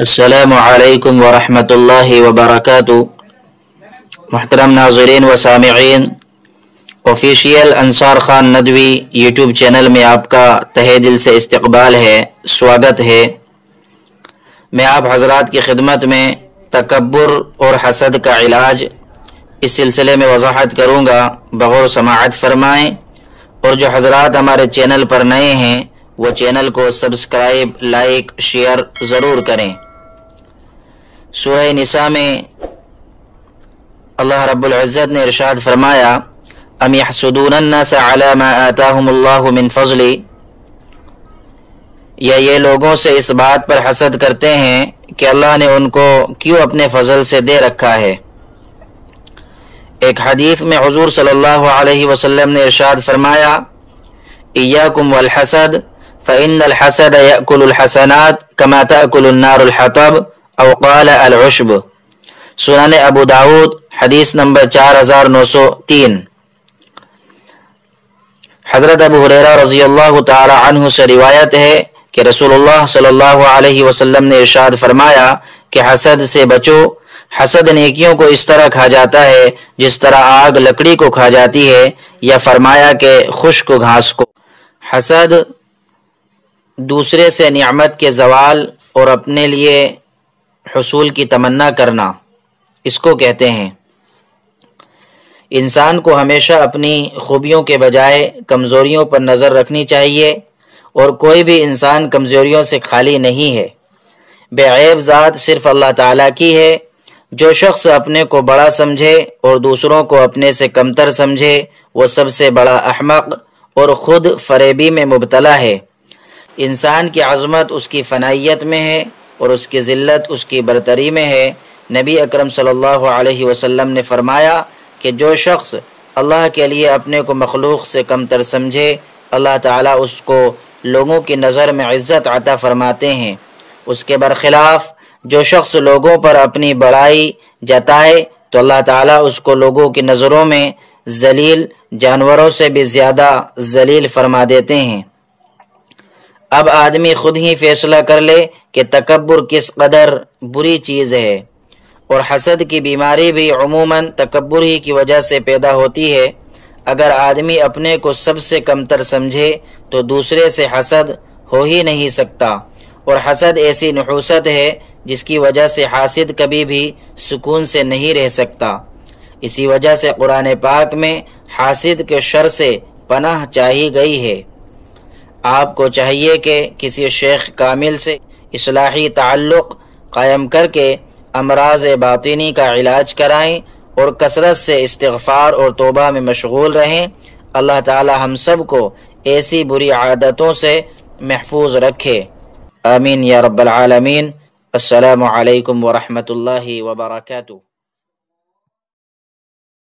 السلام علیکم ورحمۃ اللہ وبرکاتہ۔ محترم ناظرین و سامعین، آفیشیل انصار خان ندوی یوٹیوب چینل میں آپ کا تہہ دل سے استقبال ہے، سواگت ہے۔ میں آپ حضرات کی خدمت میں تکبر اور حسد کا علاج اس سلسلے میں وضاحت کروں گا، بغور سماعت فرمائیں، اور جو حضرات ہمارے چینل پر نئے ہیں وہ چینل کو سبسکرائب، لائک، شیئر ضرور کریں۔ سورہ نساء میں اللہ رب العزت نے ارشاد فرمایا، ام یحسدون الناس علی ما آتاہم اللہ من فضل، یا یہ لوگوں سے اس بات پر حسد کرتے ہیں کہ اللہ نے ان کو کیوں اپنے فضل سے دے رکھا ہے۔ ایک حدیث میں حضور صلی اللہ علیہ وسلم نے ارشاد فرمایا، ایاکم والحسد فإن الحسد یأکل الحسنات کما تأکل النار الحطب او قال العشب۔ سنن ابو داود حدیث نمبر 4903۔ حضرت ابو ہریرہ رضی اللہ تعالی عنہ سے روایت ہے کہ رسول اللہ صلی اللہ علیہ وسلم نے ارشاد فرمایا کہ حسد سے بچو، حسد نیکیوں کو اس طرح کھا جاتا ہے جس طرح آگ لکڑی کو کھا جاتی ہے، یا فرمایا کہ خشک گھاس کو۔ حسد دوسرے سے نعمت کے زوال اور اپنے لیے حصول کی تمنا کرنا، اس کو کہتے ہیں۔ انسان کو ہمیشہ اپنی خوبیوں کے بجائے کمزوریوں پر نظر رکھنی چاہیے، اور کوئی بھی انسان کمزوریوں سے خالی نہیں ہے۔ بے عیب ذات صرف اللہ تعالیٰ کی ہے۔ جو شخص اپنے کو بڑا سمجھے اور دوسروں کو اپنے سے کمتر سمجھے، وہ سب سے بڑا احمق اور خود فریبی میں مبتلا ہے۔ انسان کی عظمت اس کی فنائیت میں ہے، اور اس کی ذلت اس کی برتری میں ہے۔ نبی اکرم صلی اللہ علیہ وسلم نے فرمایا کہ جو شخص اللہ کے لیے اپنے کو مخلوق سے کمتر سمجھے، اللہ تعالیٰ اس کو لوگوں کی نظر میں عزت عطا فرماتے ہیں۔ اس کے برخلاف جو شخص لوگوں پر اپنی بڑائی جتائے تو اللہ تعالیٰ اس کو لوگوں کی نظروں میں ذلیل، جانوروں سے بھی زیادہ ذلیل فرما دیتے ہیں۔ اب آدمی خود ہی فیصلہ کر لے کہ تکبر کس قدر بری چیز ہے، اور حسد کی بیماری بھی عموماً تکبر ہی کی وجہ سے پیدا ہوتی ہے۔ اگر آدمی اپنے کو سب سے کمتر سمجھے تو دوسرے سے حسد ہو ہی نہیں سکتا، اور حسد ایسی نحوست ہے جس کی وجہ سے حاسد کبھی بھی سکون سے نہیں رہ سکتا۔ اسی وجہ سے قرآن پاک میں حاسد کے شر سے پناہ چاہی گئی ہے۔ آپ کو چاہیے کہ کسی شیخ کامل سے اصلاحی تعلق قائم کر کے امراض باطنی کا علاج کرائیں، اور کثرت سے استغفار اور توبہ میں مشغول رہیں۔ اللہ تعالی ہم سب کو ایسی بری عادتوں سے محفوظ رکھے، آمین یا رب العالمین۔ السلام علیکم ورحمۃ اللہ وبرکاتہ۔